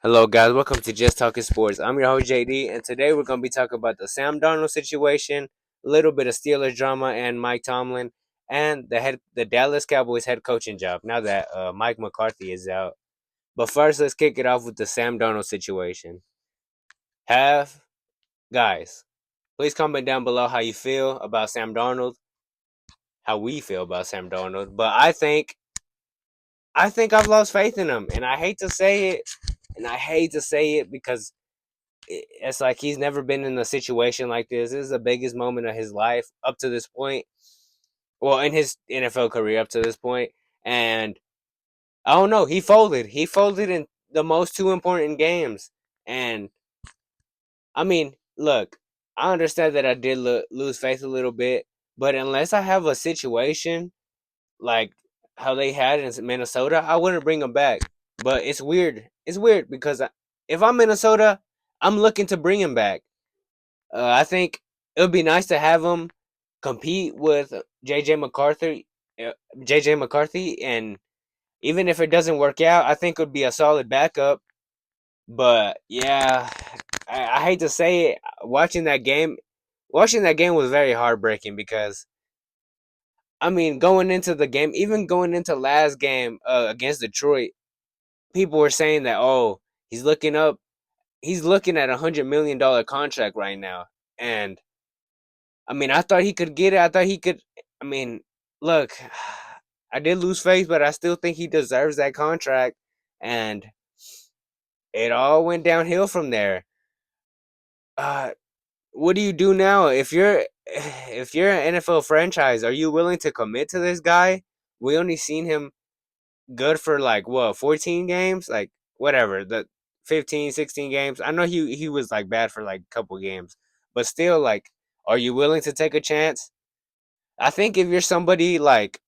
Hello, guys. Welcome to Just Talking Sports. I'm your host JD, and today we're going to be talking about the Sam Darnold situation, a little bit of Steelers drama, and Mike Tomlin, and the Dallas Cowboys head coaching job. Now that Mike McCarthy is out, but first, let's kick it off with the Sam Darnold situation. Have guys, please comment down below how you feel about Sam Darnold, how we feel about Sam Darnold. But I think I've lost faith in him, and I hate to say it, because it's like he's never been in a situation like this. This is the biggest moment of his life up to this point. Well, in his NFL career up to this point, and I don't know. He folded. He folded in the most two important games, and I mean, look, I understand that I did lose faith a little bit, but unless I have a situation like how they had in Minnesota, I wouldn't bring him back. But it's weird. It's weird because if I'm Minnesota, I'm looking to bring him back. I think it would be nice to have him compete with JJ McCarthy. JJ McCarthy, and even if it doesn't work out, I think it would be a solid backup. But yeah, I hate to say it, watching that game was very heartbreaking because I mean, going into the game, even going into last game against Detroit, people were saying that he's looking up, he's looking at $100 million contract right now, and I mean, I thought he could get it. I thought he could. I mean, look, I did lose faith, but I still think he deserves that contract. And it all went downhill from there. Uh, what do you do now if you're an NFL franchise? Are you willing to commit to this guy? We only seen him good for like what 14 games, like whatever the 15, 16 games. I know he was like bad for like a couple games, but still, like, are you willing to take a chance? I think if you're somebody like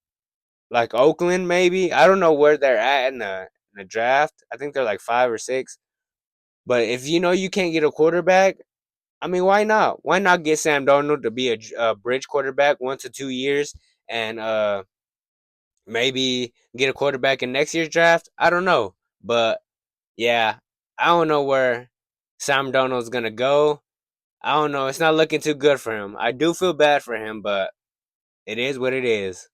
Oakland, maybe I don't know where they're at in the draft. I think they're like 5 or 6. But if you know you can't get a quarterback, I mean, why not? Why not get Sam Darnold to be a bridge quarterback 1 to 2 years, and maybe get a quarterback in next year's draft? I don't know, but yeah, I don't know where Sam Darnold's gonna go. I don't know. It's not looking too good for him. I do feel bad for him, but it is what it is.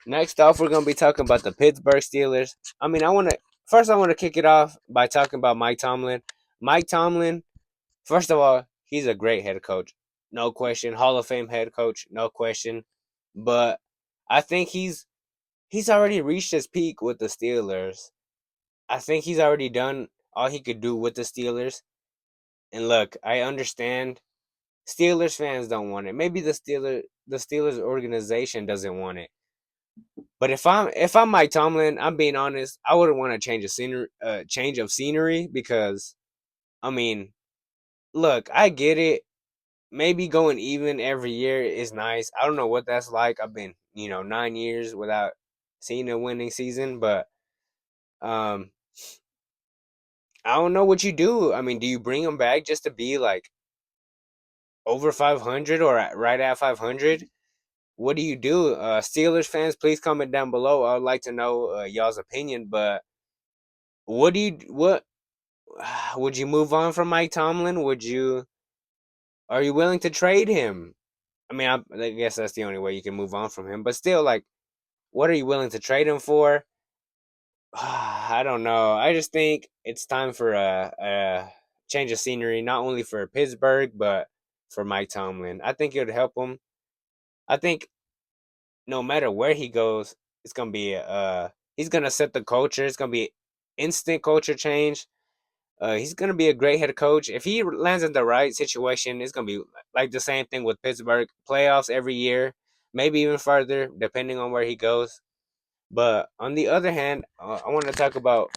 Next off, we're gonna be talking about the Pittsburgh Steelers. I mean, I want to kick it off by talking about Mike Tomlin. Mike Tomlin, first of all, he's a great head coach, no question. Hall of Fame head coach, no question. But I think he's already reached his peak with the Steelers. I think he's already done all he could do with the Steelers. And look, I understand Steelers fans don't want it. Maybe the Steelers organization doesn't want it. But if I'm Mike Tomlin, I'm being honest, I wouldn't want to change of scenery because I mean, look, I get it. Maybe going even every year is nice. I don't know what that's like. I've been 9 years without seeing a winning season, but um, I don't know what you do. I mean, do you bring them back just to be like over 500 or right at 500? What do you do? Steelers fans, please comment down below. I would like to know y'all's opinion. But what would you move on from Mike Tomlin? Are you willing to trade him? I mean, I guess that's the only way you can move on from him. But still, like, what are you willing to trade him for? I don't know. I just think it's time for a change of scenery, not only for Pittsburgh but for Mike Tomlin. I think it would help him. I think no matter where he goes, it's gonna be he's gonna set the culture. It's gonna be instant culture change. He's gonna be a great head coach. If he lands in the right situation, it's gonna be like the same thing with Pittsburgh. Playoffs every year, maybe even further, depending on where he goes. But on the other hand, I want to talk about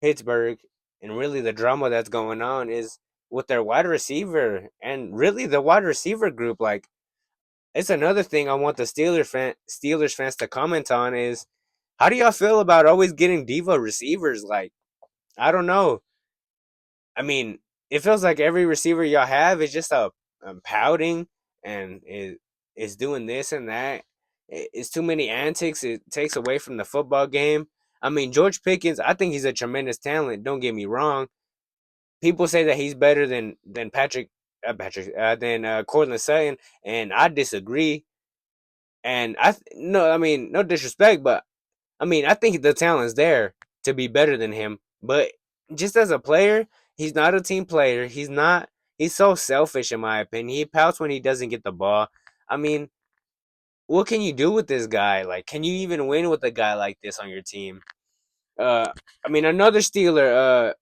Pittsburgh and really the drama that's going on is with their wide receiver and really the wide receiver group. Like, it's another thing I want the Steelers fans to comment on is how do y'all feel about always getting diva receivers? Like, I don't know. I mean, it feels like every receiver y'all have is just a pouting and is doing this and that. It's too many antics. It takes away from the football game. I mean, George Pickens, I think he's a tremendous talent. Don't get me wrong. People say that he's better than Cortland Sutton, and I disagree. And no, I mean, no disrespect, but I mean, I think the talent's there to be better than him. But just as a player, he's not a team player. He's not. He's so selfish, in my opinion. He pouts when he doesn't get the ball. I mean, what can you do with this guy? Like, can you even win with a guy like this on your team? Uh, I mean, another Steeler,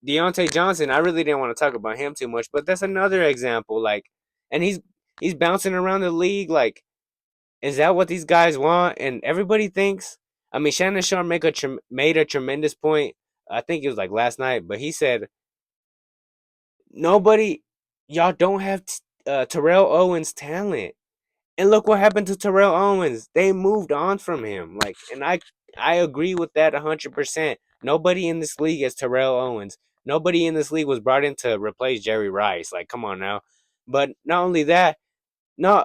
Deontay Johnson. I really didn't want to talk about him too much, but that's another example. Like, and he's bouncing around the league. Like, is that what these guys want? And everybody thinks. I mean, Shannon Sharp made a tremendous point. I think it was like last night, but he said nobody, y'all don't have Terrell Owens' talent. And look what happened to Terrell Owens. They moved on from him. Like, and I agree with that 100%. Nobody in this league is Terrell Owens. Nobody in this league was brought in to replace Jerry Rice. Like, come on now. But not only that, no,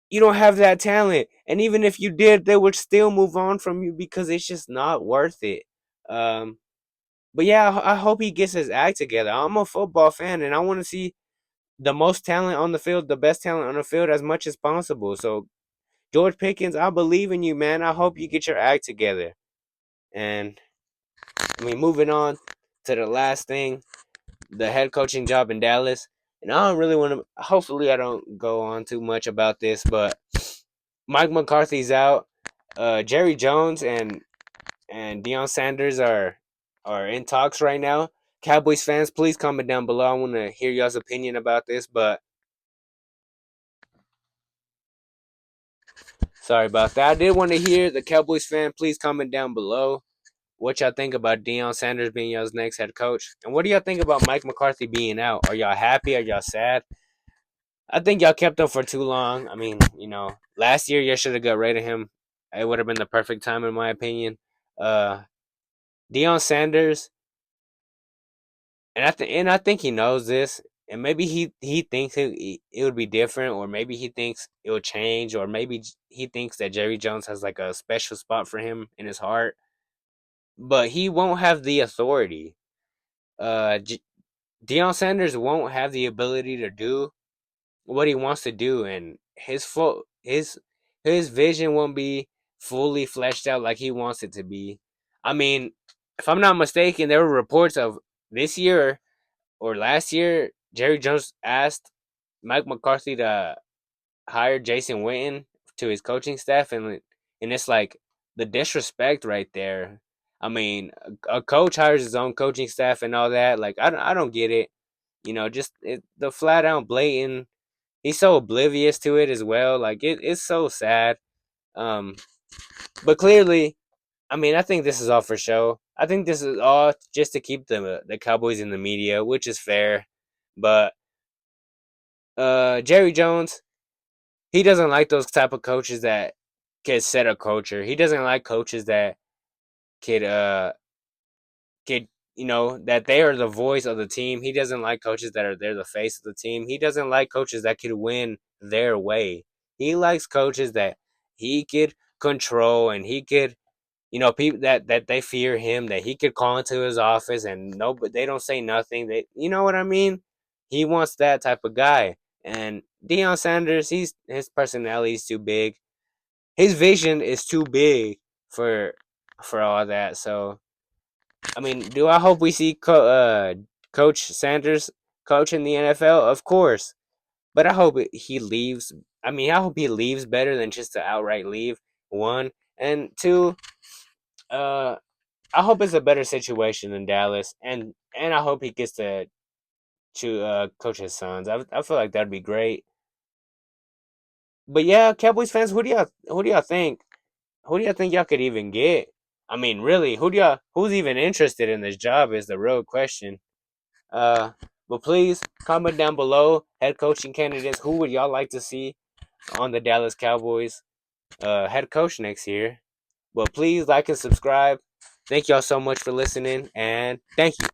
you don't have that talent. And even if you did, they would still move on from you because it's just not worth it. Um, but yeah, I hope he gets his act together. I'm a football fan, and I want to see the most talent on the field, the best talent on the field as much as possible. So George Pickens, I believe in you, man. I hope you get your act together. And I mean, moving on to the last thing, the head coaching job in Dallas. And I don't really want to. Hopefully, I don't go on too much about this, but Mike McCarthy's out. Jerry Jones and Deion Sanders are in talks right now. Cowboys fans, please comment down below. I want to hear y'all's opinion about this, but sorry about that. I did want to hear the Cowboys fan. Please comment down below what y'all think about Deion Sanders being y'all's next head coach, and what do y'all think about Mike McCarthy being out? Are y'all happy? Are y'all sad? I think y'all kept him for too long. I mean, last year y'all should have got rid of him. It would have been the perfect time, in my opinion. Uh, Deion Sanders, and I think he knows this, and maybe he thinks it would be different, or maybe he thinks it will change, or maybe he thinks that Jerry Jones has like a special spot for him in his heart, but he won't have the authority. Deion Sanders won't have the ability to do what he wants to do, and his vision won't be fully fleshed out like he wants it to be. I mean, if I'm not mistaken, there were reports of this year or last year, Jerry Jones asked Mike McCarthy to hire Jason Witten to his coaching staff, and it's like the disrespect right there. I mean, a coach hires his own coaching staff and all that. Like, I don't get it. The flat out blatant. He's so oblivious to it as well. Like, it's so sad. Um, but clearly, I mean, I think this is all for show. I think this is all just to keep the Cowboys in the media, which is fair. But Jerry Jones, he doesn't like those type of coaches that can set a culture. He doesn't like coaches that could could that they are the voice of the team. He doesn't like coaches that are they're the face of the team. He doesn't like coaches that could win their way. He likes coaches that he could control, and he could people that they fear him, that he could call into his office and no, but they don't say nothing. They, you know what I mean? He wants that type of guy. And Deion Sanders, his personality is too big. His vision is too big for all that. So I mean, do I hope we see Coach Sanders coach in the NFL? Of course, but I hope he leaves. I mean, I hope he leaves better than just to outright leave. One and two. Uh, I hope it's a better situation in Dallas, and I hope he gets to coach his sons. I feel like that'd be great. But yeah, Cowboys fans, who do y'all think? Who do y'all think y'all could even get? I mean, really, who's even interested in this job is the real question. Uh, but please comment down below head coaching candidates. Who would y'all like to see on the Dallas Cowboys head coach next year? But please like and subscribe. Thank y'all so much for listening, and thank you.